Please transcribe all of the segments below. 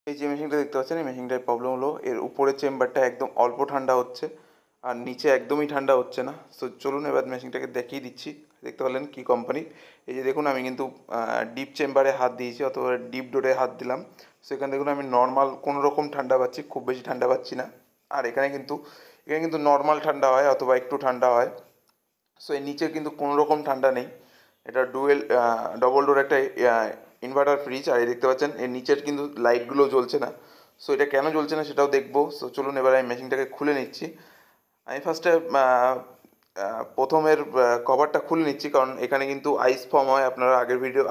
এই যে মেশিনটা দেখতে পাচ্ছেন, এই মেশিনটার প্রবলেম হলো এর উপরের চেম্বারটা একদম অল্প ঠান্ডা হচ্ছে আর নিচে একদমই ঠান্ডা হচ্ছে না। সো চলুন এবার মেশিনটাকে দেখিয়ে দিচ্ছি। দেখতে পেলেন কী কোম্পানি। এই যে দেখুন, আমি কিন্তু ডিপ চেম্বারে হাত দিয়েছি অথবা ডিপ ডোরে হাত দিলাম। সো এখানে দেখুন আমি নর্মাল কোনো রকম ঠান্ডা পাচ্ছি, খুব বেশি ঠান্ডা পাচ্ছি না। আর এখানে কিন্তু নর্মাল ঠান্ডা হয় অথবা একটু ঠান্ডা হয়। সো এর নিচে কিন্তু কোনো রকম ঠান্ডা নেই। এটা ডবল ডোর একটা ইনভার্টার ফ্রিজ। আর এই দেখতে পাচ্ছেন এর নিচের কিন্তু লাইটগুলো জ্বলছে না। সো এটা কেন জ্বলছে না সেটাও দেখবো। সো চলুন এবার আমি মেশিনটাকে খুলে নিচ্ছি। আমি ফার্স্টে প্রথমের কভারটা খুলে নিচ্ছি, কারণ এখানে কিন্তু আইস ফর্ম হয়। আপনারা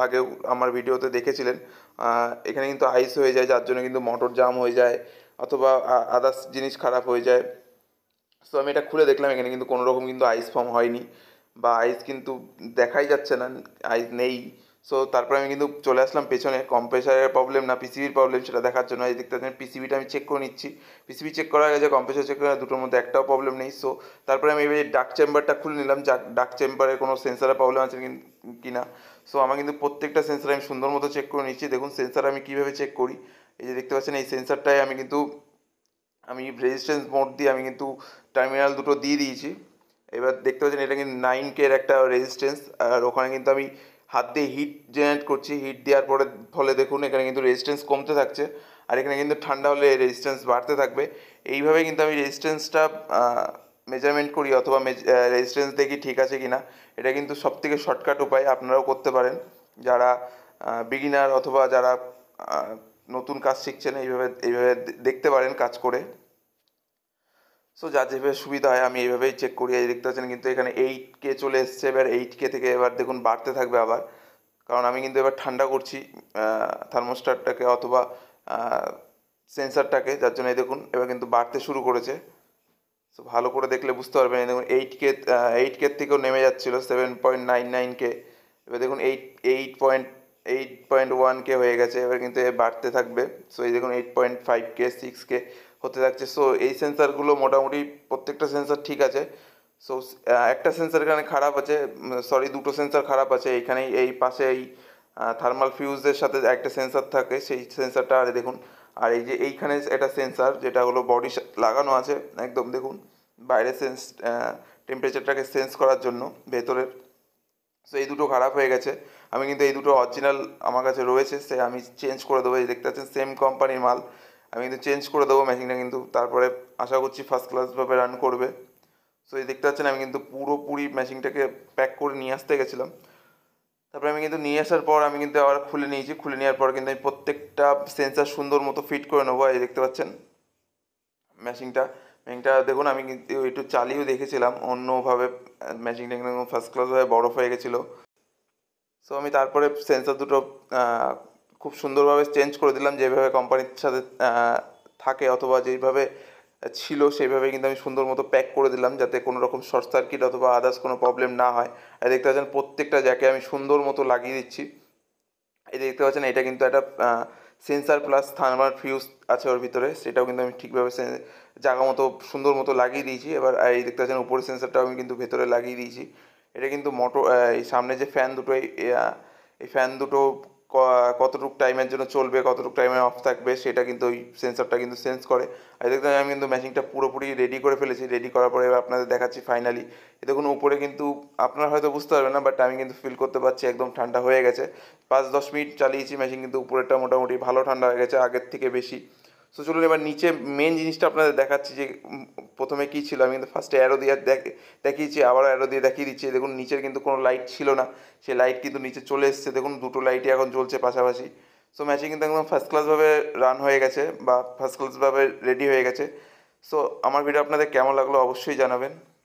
আগেও আমার ভিডিওতে দেখেছিলেন। এখানে কিন্তু আইস হয়ে যায়, যার জন্য কিন্তু মোটর জাম হয়ে যায় অথবা আদার্স জিনিস খারাপ হয়ে যায়। সো আমি এটা খুলে দেখলাম, এখানে কিন্তু কোনো রকম কিন্তু আইস ফর্ম হয়নি বা আইস কিন্তু দেখাই যাচ্ছে না, আইস নেই। সো তারপরে আমি কিন্তু চলে আসলাম পেছনে, কম্প্রেসারের প্রবলেম না পিসিবির প্রবলেম সেটা দেখার জন্য। এই দেখতে পাচ্ছেন পিসিবিটা আমি চেক করে নিচ্ছি। পিসিবি চেক করা গেছে, কম্প্রেসার চেক করা, দুটোর মধ্যে একটাও প্রবলেম নেই। সো তারপরে আমি এবার ডাক চেম্বারটা খুলে নিলাম, ডাক চেম্বারে কোনো সেন্সারের প্রবলেম আছে কি না। সো আমার কিন্তু প্রত্যেকটা সেন্সার আমি সুন্দর মতো চেক করে নিচ্ছি। দেখুন সেন্সার আমি কীভাবে চেক করি। এই যে দেখতে পাচ্ছেন এই সেন্সারটায় আমি রেজিস্ট্যান্স মোড দিয়ে আমি কিন্তু টার্মিনাল দুটো দিয়ে দিয়েছি। এবার দেখতে পাচ্ছেন এটা কিন্তু 9K এর একটা রেজিস্ট্যান্স। আর ওখানে কিন্তু আমি হাত দিয়ে হিট জেনারেট করছি। হিট দেওয়ার ফলে দেখুন এখানে কিন্তু রেজিস্ট্যান্স কমতে থাকছে, আর এখানে কিন্তু ঠান্ডা হলে রেজিস্ট্যান্স বাড়তে থাকবে। এইভাবে কিন্তু আমি রেজিস্ট্যান্সটা মেজারমেন্ট করি অথবা রেজিস্ট্যান্স দেখি ঠিক আছে কি না। এটা কিন্তু সবথেকে শর্টকাট উপায়, আপনারাও করতে পারেন যারা বিগিনার অথবা যারা নতুন কাজ শিখছেন। এইভাবে দেখতে পারেন কাজ করে। সো যার যেভাবে সুবিধা হয় আমি এইভাবেই চেক করি। এই দেখতে পাচ্ছেন কিন্তু এখানে 8K চলে এসছে। এবার 8K থেকে এবার দেখুন বাড়তে থাকবে আবার, কারণ আমি কিন্তু এবার ঠান্ডা করছি থার্মোস্ট্যাটটাকে অথবা সেন্সারটাকে, যার জন্য এই দেখুন এবার কিন্তু বাড়তে শুরু করেছে। সো ভালো করে দেখলে বুঝতে পারবেন। এই দেখুন 8K থেকেও নেমে যাচ্ছিলো 7.99K। এবার দেখুন 8.1K হয়ে গেছে। এবার কিন্তু এ বাড়তে থাকবে। সো এই দেখুন 8.5K 6K হতে থাকছে। সো এই সেন্সারগুলো মোটামুটি প্রত্যেকটা সেন্সার ঠিক আছে। সো একটা সেন্সার এখানে খারাপ আছে, দুটো সেন্সার খারাপ আছে। এই পাশে এই থার্মাল ফিউজের সাথে একটা সেন্সার থাকে, সেই সেন্সারটা। আর দেখুন, আর এই যে এইখানে একটা সেন্সার যেটা হলো বডি লাগানো আছে একদম, দেখুন বাইরে টেম্পারেচারটাকে সেন্স করার জন্য ভেতরের। সো এই দুটো খারাপ হয়ে গেছে। আমি কিন্তু এই দুটো অরিজিনাল আমার কাছে রয়েছে, আমি চেঞ্জ করে দেবো। এই দেখতে পাচ্ছেন সেম কোম্পানির মাল, আমি কিন্তু চেঞ্জ করে দেবো মেশিনটা। কিন্তু তারপরে আশা করছি ফার্স্ট ক্লাসভাবে রান করবে। সো এই দেখতে পাচ্ছেন আমি কিন্তু পুরোপুরি মেশিনটাকে প্যাক করে নিয়ে আসতে গেছিলাম। তারপরে আমি কিন্তু নিয়ে আসার পর আমি কিন্তু আবার খুলে নিয়েছি। খুলে নেওয়ার পর কিন্তু আমি প্রত্যেকটা সেন্সার সুন্দর মতো ফিট করে নেবো। এই দেখতে পাচ্ছেন মেশিনটা দেখুন আমি কিন্তু একটু চালিয়েও দেখেছিলাম অন্যভাবে। মেশিনটা কিন্তু ফার্স্ট ক্লাসভাবে বরফ হয়ে গেছিলো। সো আমি তারপরে সেন্সার দুটো খুব সুন্দরভাবে চেঞ্জ করে দিলাম, যেভাবে কোম্পানির সাথে থাকে অথবা যেইভাবে ছিল সেইভাবে কিন্তু আমি সুন্দর মতো প্যাক করে দিলাম, যাতে কোনো রকম শর্ট সার্কিট অথবা আদার্স কোনো প্রবলেম না হয়। আর দেখতে পাচ্ছেন প্রত্যেকটা জ্যাকে আমি সুন্দর মতো লাগিয়ে দিচ্ছি। এই দেখতে পাচ্ছেন এটা কিন্তু একটা সেন্সার প্লাস থার্মাল ফিউজ আছে ওর ভিতরে, সেটাও কিন্তু আমি ঠিকভাবে জায়গা মতো সুন্দর মতো লাগিয়ে দিয়েছি। এবার এই দেখতে পাচ্ছেন উপরের সেন্সারটাও আমি কিন্তু ভেতরে লাগিয়ে দিয়েছি। এটা কিন্তু এই সামনে যে ফ্যান দুটো, এই ফ্যান দুটো কতটুকু টাইমের জন্য চলবে, কতটুকু টাইমে অফ থাকবে, সেটা কিন্তু ওই সেন্সারটা কিন্তু সেন্স করে। আর দেখতে আমি কিন্তু মেশিনটা পুরোপুরি রেডি করে ফেলেছি। রেডি করার পরে এবার আপনাদের দেখাচ্ছি ফাইনালি। দেখুন উপরে কিন্তু আপনারা হয়তো বুঝতে পারবেন না, বাট আমি কিন্তু ফিল করতে পারছি একদম ঠান্ডা হয়ে গেছে। 5-10 মিনিট চালিয়েছি মেশিন, কিন্তু উপরেরটা মোটামুটি ভালো ঠান্ডা হয়ে গেছে আগের থেকে বেশি। সো চলুন এবার নিচে মেন জিনিসটা আপনাদের দেখাচ্ছি যে প্রথমে কী ছিল। আমি কিন্তু ফার্স্টে অ্যারো দিয়ে দেখিয়েছি, আবার অ্যারো দিয়ে দেখিয়ে দিচ্ছি। দেখুন নিচের কিন্তু কোনো লাইট ছিল না, সেই লাইট কিন্তু নিচে চলে এসছে। দেখুন দুটো লাইটই এখন জ্বলছে পাশাপাশি। সো মেশিন কিন্তু একদম ফার্স্ট ক্লাসভাবে রান হয়ে গেছে বা ফার্স্ট ক্লাসভাবে রেডি হয়ে গেছে। সো আমার ভিডিও আপনাদের কেমন লাগলো অবশ্যই জানাবেন।